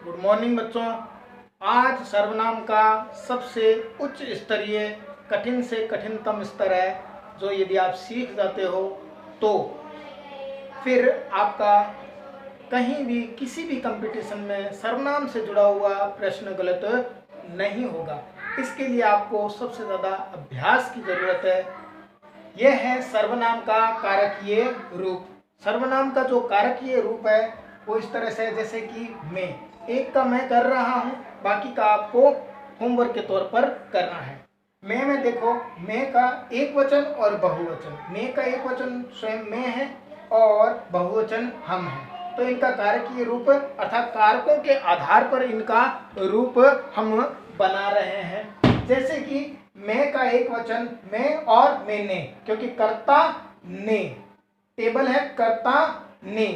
Good morning बच्चों। आज सर्वनाम का सबसे उच्च स्तरीय कठिन से कठिनतम स्तर है, जो यदि आप सीख जाते हो तो फिर आपका कहीं भी किसी भी कंपटीशन में सर्वनाम से जुड़ा हुआ प्रश्न गलत नहीं होगा। इसके लिए आपको सबसे ज़्यादा अभ्यास की ज़रूरत है। यह है सर्वनाम का कारकीय रूप। सर्वनाम का जो कारकीय रूप है वो इस तरह से है, जैसे कि मैं, एक का मैं कर रहा हूँ, बाकी का आपको होमवर्क के तौर पर करना है। मैं में देखो, मैं का एक वचन और बहुवचन, मैं का एक वचन स्वयं मैं है और बहुवचन हम है। तो इनका कारकीय रूप अर्थात कारकों के आधार पर इनका रूप हम बना रहे हैं। जैसे कि मैं का एक वचन मैं और मैंने, क्योंकि कर्ता ने, टेबल है कर्ता ने।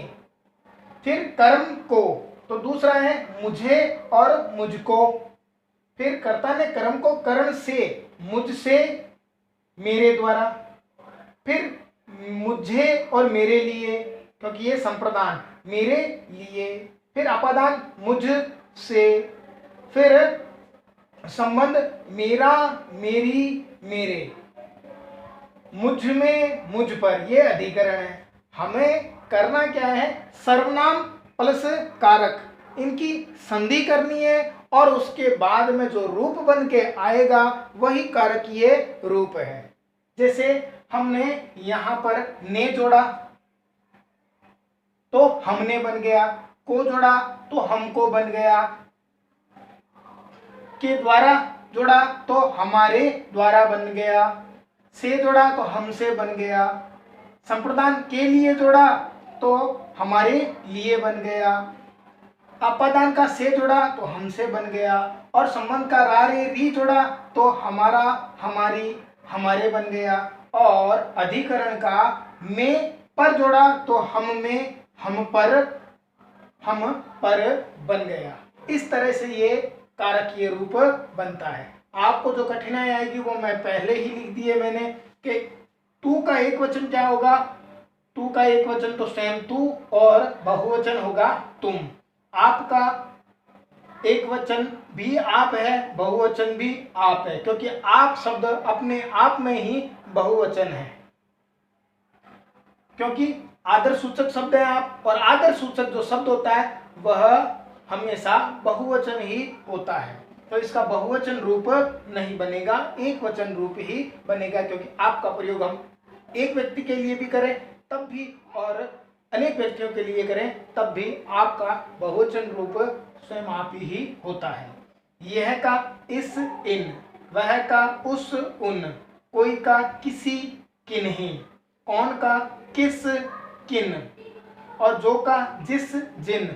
फिर कर्म को, तो दूसरा है मुझे और मुझको। फिर कर्ता ने कर्म को करण से, मुझसे, मेरे द्वारा। फिर मुझे और मेरे लिए, क्योंकि ये संप्रदान, मेरे लिए। फिर अपादान मुझ से। फिर संबंध मेरा, मेरी, मेरे। मुझ में, मुझ पर, ये अधिकरण है। हमें करना क्या है, सर्वनाम प्लस कारक, इनकी संधि करनी है और उसके बाद में जो रूप बन के आएगा वही कारकीय रूप है। जैसे हमने यहां पर ने जोड़ा तो हमने बन गया, को जोड़ा तो हमको बन गया, के द्वारा जोड़ा तो हमारे द्वारा बन गया, से जोड़ा तो हमसे बन गया, संप्रदान के लिए जोड़ा तो हमारे लिए बन गया, अपादान का से जोड़ा तो हमसे बन गया, और संबंध का रा रे री जोड़ा तो हमारा, हमारी, हमारे बन गया, और अधिकरण का में पर जोड़ा तो हम में, हम पर बन गया। इस तरह से ये कारकीय रूप बनता है। आपको जो कठिनाई आएगी वो मैं पहले ही लिख दिए मैंने, कि तू का एक वचन क्या होगा, तू का एक वचन तो स्वयं तू और बहुवचन होगा तुम। आपका एक वचन भी आप है, बहुवचन भी आप है, क्योंकि आप शब्द अपने आप में ही बहुवचन है, क्योंकि आदर सूचक शब्द है आप, और आदर सूचक जो शब्द होता है वह हमेशा बहुवचन ही होता है। तो इसका बहुवचन रूप नहीं बनेगा, एक वचन रूप ही बनेगा, क्योंकि आपका प्रयोग हम एक व्यक्ति के लिए भी करें तब भी और अनेक व्यक्तियों के लिए करें तब भी आपका बहुवचन रूप स्वयं आप ही होता है। यह का इस इन, वह का उस उन, कोई का किसी किन्हीं, कौन का किस किन, और जो का जिस जिन,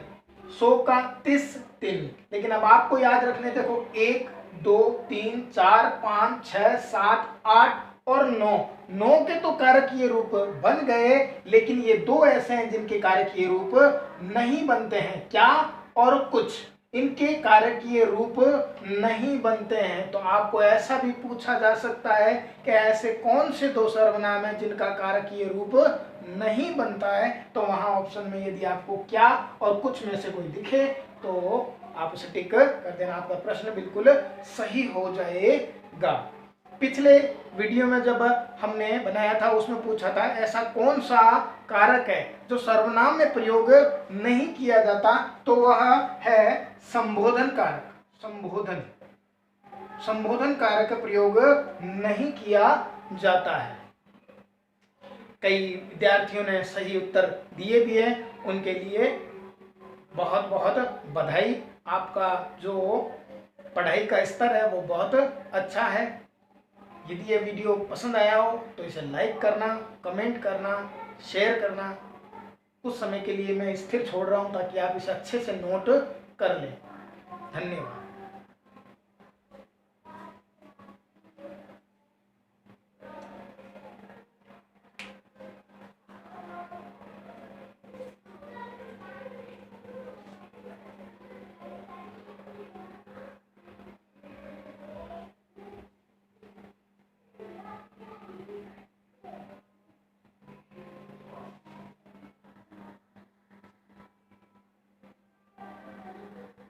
सो का तिस तिन। लेकिन अब आपको याद रखने, देखो 1 2 3 4 5 6 7 8 और 9 के तो कारकीय रूप बन गए, लेकिन ये दो ऐसे हैं जिनके कारकीय रूप नहीं बनते हैं, क्या और कुछ, इनके कारकीय रूप नहीं बनते हैं। तो आपको ऐसा भी पूछा जा सकता है कि ऐसे कौन से दो सर्वनाम हैं जिनका कारकीय रूप नहीं बनता है। तो वहां ऑप्शन में यदि आपको क्या और कुछ में से कोई दिखे तो आप उसे टिक कर देना, आपका प्रश्न बिल्कुल सही हो जाएगा। पिछले वीडियो में जब हमने बनाया था उसमें पूछा था ऐसा कौन सा कारक है जो सर्वनाम में प्रयोग नहीं किया जाता, तो वह है संबोधन कारक। संबोधन कारक प्रयोग नहीं किया जाता है। कई विद्यार्थियों ने सही उत्तर दिए भी हैं, उनके लिए बहुत बहुत बधाई। आपका जो पढ़ाई का स्तर है वो बहुत अच्छा है। यदि ये वीडियो पसंद आया हो तो इसे लाइक करना, कमेंट करना, शेयर करना। कुछ समय के लिए मैं स्थिर छोड़ रहा हूँ ताकि आप इसे अच्छे से नोट कर लें। धन्यवाद।